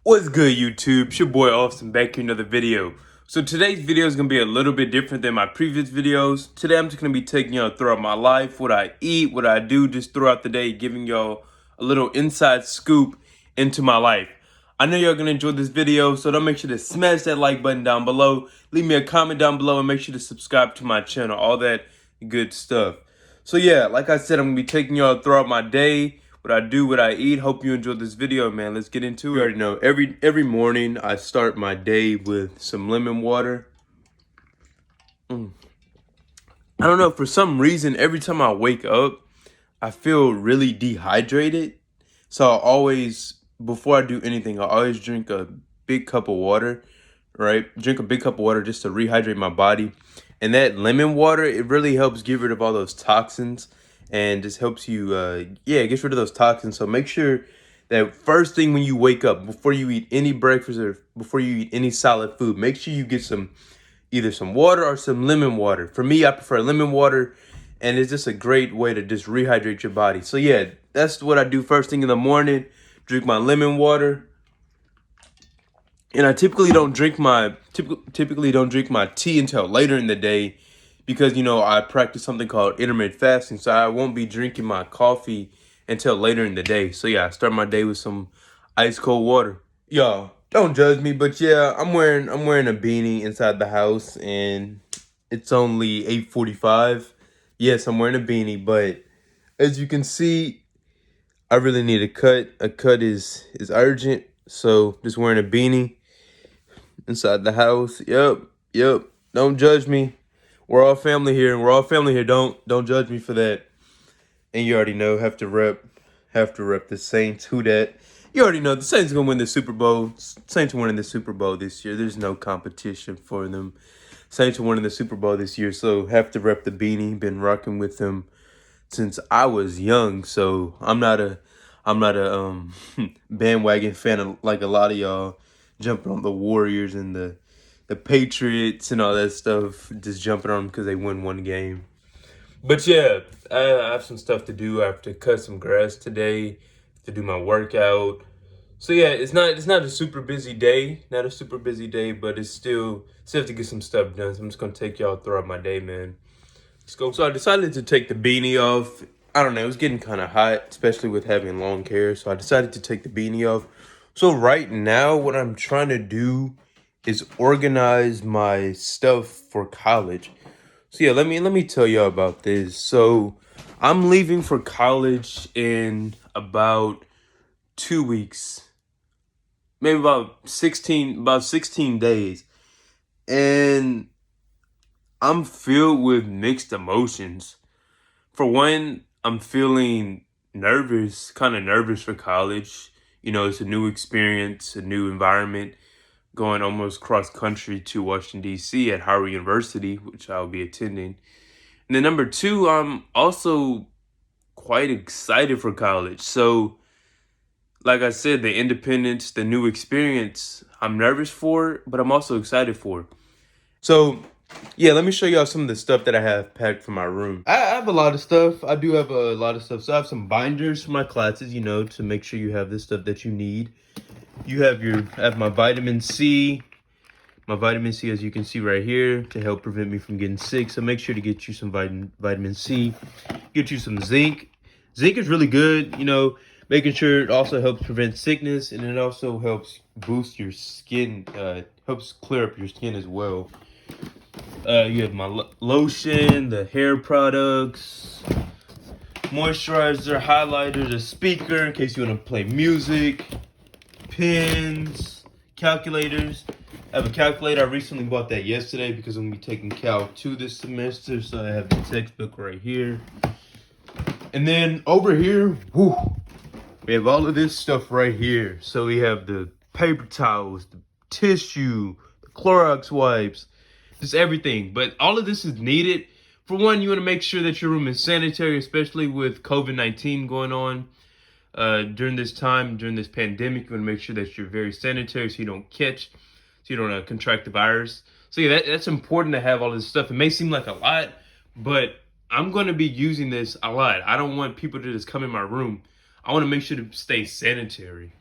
What's good, YouTube? It's your boy Austin back here, another video. So today's video is going to be a little bit different than my previous videos. Today I'm just going to be taking y'all throughout my life, what I eat, what I do just throughout the day, giving y'all a little inside scoop into my life. I know y'all going to enjoy this video, so don't make sure to smash that like button down below. Leave me a comment down below and make sure to subscribe to my channel, all that good stuff. So yeah, like I said, I'm going to be taking y'all throughout my day, what I do, what I eat. Hope you enjoyed this video, man. Let's get into it. You already know, every morning I start my day with some lemon water. I don't know, for some reason, every time I wake up, I feel really dehydrated. So I always, before I do anything, I always drink a big cup of water, right? Drink a big cup of water just to rehydrate my body. And that lemon water, it really helps get rid of all those toxins and just helps you, gets rid of those toxins. So make sure that first thing when you wake up, before you eat any breakfast or before you eat any solid food, make sure you get either some water or some lemon water. For me, I prefer lemon water, and it's just a great way to just rehydrate your body. So yeah, that's what I do first thing in the morning, drink my lemon water. And I typically don't drink my tea until later in the day because, you know, I practice something called intermittent fasting. So I won't be drinking my coffee until later in the day. So yeah, I start my day with some ice cold water. Y'all, don't judge me, but yeah, I'm wearing a beanie inside the house and it's only 8:45. Yes, I'm wearing a beanie, but as you can see, I really need a cut. A cut is urgent. So just wearing a beanie inside the house. Yep. Don't judge me. We're all family here, and we're all family here. Don't judge me for that. And you already know, have to rep the Saints. Who dat? You already know the Saints are gonna win the Super Bowl. Saints are winning the Super Bowl this year. There's no competition for them. Saints are winning the Super Bowl this year, so have to rep the beanie. Been rocking with them since I was young, so I'm not a bandwagon fan of, like a lot of y'all jumping on the Warriors and the Patriots and all that stuff, just jumping on them because they win one game. But yeah, I have some stuff to do. I have to cut some grass today to do my workout. So yeah, it's not a super busy day, but it's still have to get some stuff done. So I'm just gonna take y'all throughout my day, man. Let's go. So I decided to take the beanie off. I don't know, it was getting kind of hot, especially with having long hair. So I decided to take the beanie off. So right now, what I'm trying to do is organize my stuff for college. So yeah, let me tell y'all about this. So I'm leaving for college in about 2 weeks, maybe about 16 days. And I'm filled with mixed emotions. For one, I'm feeling nervous, kind of nervous for college. You know, it's a new experience, a new environment, going almost cross country to Washington, D.C. at Howard University, which I'll be attending. And then number two, I'm also quite excited for college. So, like I said, the independence, the new experience, I'm nervous for, but I'm also excited for. So, yeah, let me show y'all some of the stuff that I have packed for my room. I have a lot of stuff. I do have a lot of stuff. So I have some binders for my classes, you know, to make sure you have the stuff that you need. I have my vitamin C. My vitamin C, as you can see right here, to help prevent me from getting sick. So make sure to get you some vitamin C. Get you some zinc. Zinc is really good, you know, making sure it also helps prevent sickness, and it also helps boost your skin, helps clear up your skin as well. You have my lotion, the hair products, moisturizer, highlighters, a speaker in case you want to play music, pens, calculators. I have a calculator. I recently bought that yesterday because I'm going to be taking Calc 2 this semester. So I have the textbook right here. And then over here, we have all of this stuff right here. So we have the paper towels, the tissue, the Clorox wipes, just everything. But all of this is needed. For one, you want to make sure that your room is sanitary, especially with COVID-19 going on. During this pandemic, you want to make sure that you're very sanitary so you don't contract the virus. So yeah, that's important to have all this stuff. It may seem like a lot, but I'm going to be using this a lot. I don't want people to just come in my room. I want to make sure to stay sanitary.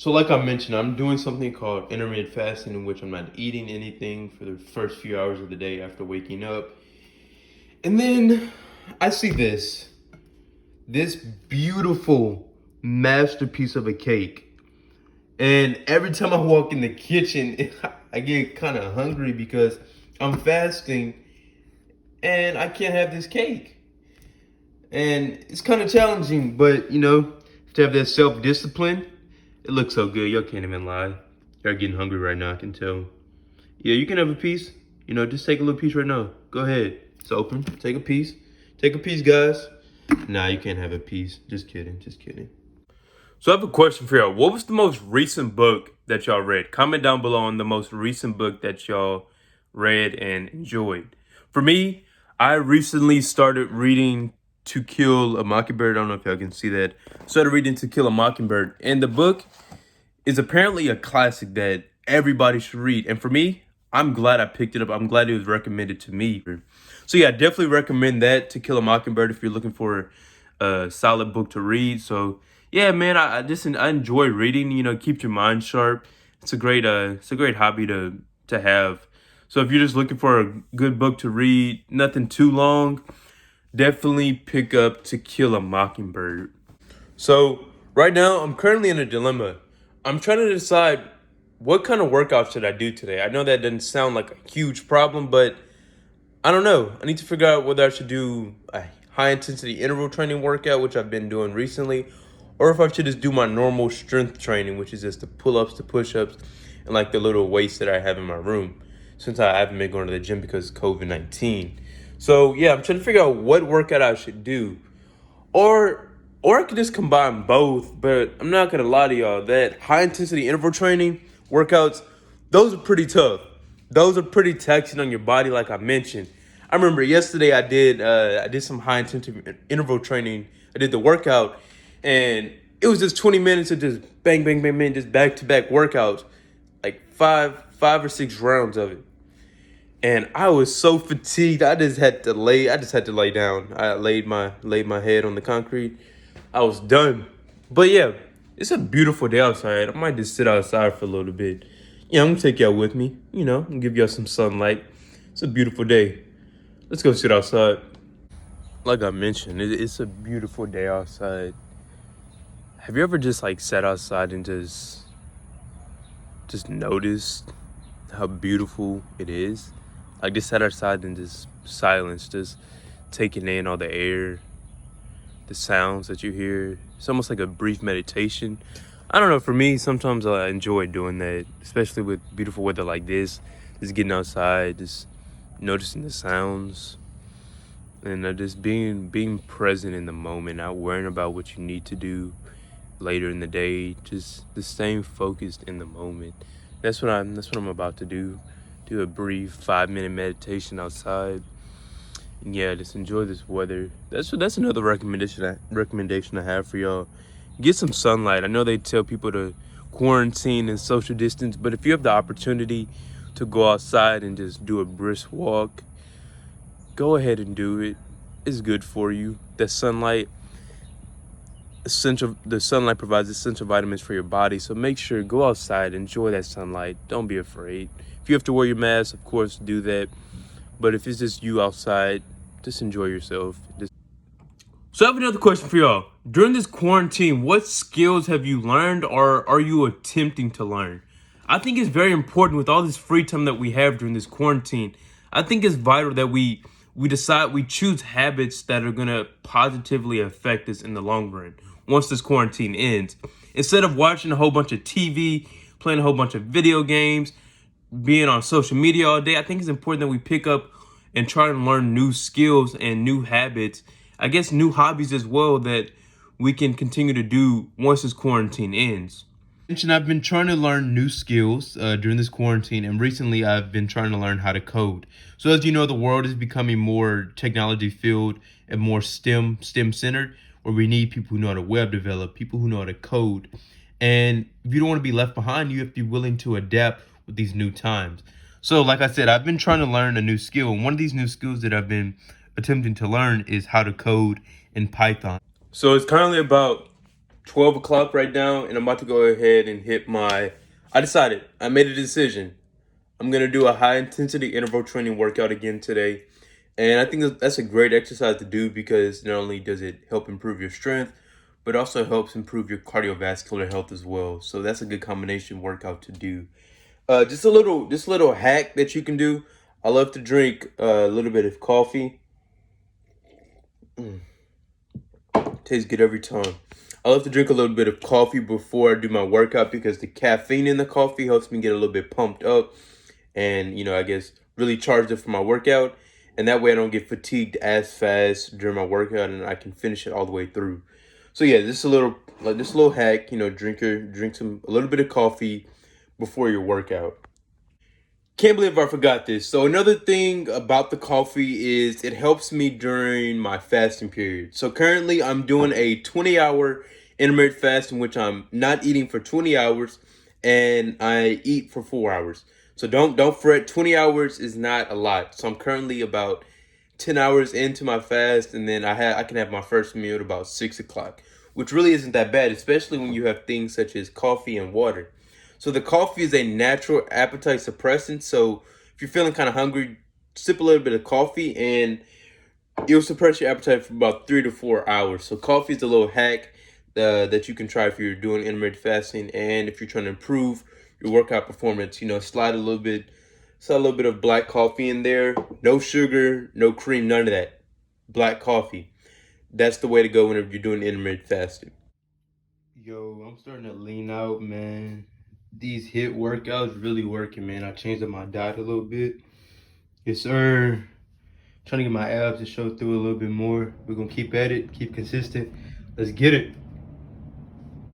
So like I mentioned, I'm doing something called intermittent fasting, in which I'm not eating anything for the first few hours of the day after waking up. And then I see this beautiful masterpiece of a cake. And every time I walk in the kitchen, I get kind of hungry because I'm fasting and I can't have this cake. And it's kind of challenging, but to have that self-discipline, it looks so good. Y'all can't even lie. Y'all getting hungry right now, I can tell. Yeah, you can have a piece. Just take a little piece right now. Go ahead. It's open. Take a piece. Take a piece, guys. Nah, you can't have a piece. Just kidding. Just kidding. So I have a question for y'all. What was the most recent book that y'all read? Comment down below on the most recent book that y'all read and enjoyed. For me, I recently started reading To Kill a Mockingbird. I don't know if y'all can see that. Started reading To Kill a Mockingbird. And the book is apparently a classic that everybody should read. And for me, I'm glad I picked it up. I'm glad it was recommended to me. So yeah, definitely recommend that, To Kill a Mockingbird, if you're looking for a solid book to read. So yeah, man, I enjoy reading. Keep your mind sharp. It's a great hobby to have. So if you're just looking for a good book to read, nothing too long, definitely pick up To Kill a Mockingbird. So right now, I'm currently in a dilemma. I'm trying to decide what kind of workout should I do today. I know that doesn't sound like a huge problem, but I don't know. I need to figure out whether I should do a high intensity interval training workout, which I've been doing recently, or if I should just do my normal strength training, which is just the pull-ups, the push-ups, and like the little weights that I have in my room, since I haven't been going to the gym because of COVID-19. So yeah, I'm trying to figure out what workout I should do. Or I could just combine both, but I'm not gonna lie to y'all, that high intensity interval training workouts, those are pretty tough. Those are pretty taxing on your body, like I mentioned. I remember yesterday I did some high intensity interval training. I did the workout, and it was just 20 minutes of just bang, bang, bang, bang, just back to back workouts, like five or six rounds of it. And I was so fatigued. I just had to lay down. I laid my head on the concrete. I was done. But yeah, it's a beautiful day outside. I might just sit outside for a little bit. Yeah, I'm gonna take y'all with me. And give y'all some sunlight. It's a beautiful day. Let's go sit outside. Like I mentioned, it's a beautiful day outside. Have you ever just sat outside and just noticed how beautiful it is? Just sat outside and just silence, just taking in all the air, the sounds that you hear. It's almost like a brief meditation. I don't know, for me, sometimes I enjoy doing that, especially with beautiful weather like this. Just getting outside, just noticing the sounds, and just being present in the moment, not worrying about what you need to do later in the day, just staying focused in the moment. That's what I'm about to do. Do a brief 5-minute meditation outside. And yeah, just enjoy this weather. That's another recommendation I have for y'all. Get some sunlight. I know they tell people to quarantine and social distance, but if you have the opportunity to go outside and just do a brisk walk, go ahead and do it. It's good for you. The sunlight provides essential vitamins for your body, so make sure, go outside, enjoy that sunlight. Don't be afraid. If you have to wear your mask, of course, do that. But if it's just you outside, just enjoy yourself. So I have another question for y'all. During this quarantine, what skills have you learned or are you attempting to learn? I think it's very important with all this free time that we have during this quarantine. I think it's vital that we choose habits that are going to positively affect us in the long run once this quarantine ends. Instead of watching a whole bunch of TV, playing a whole bunch of video games, being on social media all day, I think it's important that we pick up and try and learn new skills and new habits. I guess new hobbies as well that we can continue to do once this quarantine ends. I've been trying to learn new skills during this quarantine, and recently I've been trying to learn how to code. So as you know, the world is becoming more technology filled and more STEM centered, where we need people who know how to web develop, people who know how to code. And if you don't want to be left behind, you have to be willing to adapt with these new times. So like I said, I've been trying to learn a new skill. And one of these new skills that I've been attempting to learn is how to code in Python. So it's currently about 12 o'clock right now, and I'm about to go ahead and hit my. I made a decision. I'm gonna do a high intensity interval training workout again today. And I think that's a great exercise to do because not only does it help improve your strength, but also helps improve your cardiovascular health as well. So that's a good combination workout to do. Just a little hack that you can do. I love to drink a little bit of coffee. Tastes good every time. I love to drink a little bit of coffee before I do my workout because the caffeine in the coffee helps me get a little bit pumped up and, I guess really charged up for my workout. And that way I don't get fatigued as fast during my workout and I can finish it all the way through. So yeah, this little hack, drink a little bit of coffee before your workout. Can't believe I forgot this. So another thing about the coffee is it helps me during my fasting period. So currently I'm doing a 20-hour intermittent fast in which I'm not eating for 20 hours and I eat for 4 hours. So don't fret, 20 hours is not a lot. So I'm currently about 10 hours into my fast and then I can have my first meal at about 6 o'clock, which really isn't that bad, especially when you have things such as coffee and water. So the coffee is a natural appetite suppressant. So if you're feeling kind of hungry, sip a little bit of coffee and it'll suppress your appetite for about 3 to 4 hours. So coffee is a little hack that you can try if you're doing intermittent fasting and if you're trying to improve your workout performance. Slide a little bit of black coffee in there. No sugar, no cream, none of that. Black coffee. That's the way to go whenever you're doing intermittent fasting. Yo, I'm starting to lean out, man. These HIIT workouts really working, man. I changed up my diet a little bit. Yes, sir. Trying to get my abs to show through a little bit more. We're gonna keep at it, keep consistent. Let's get it.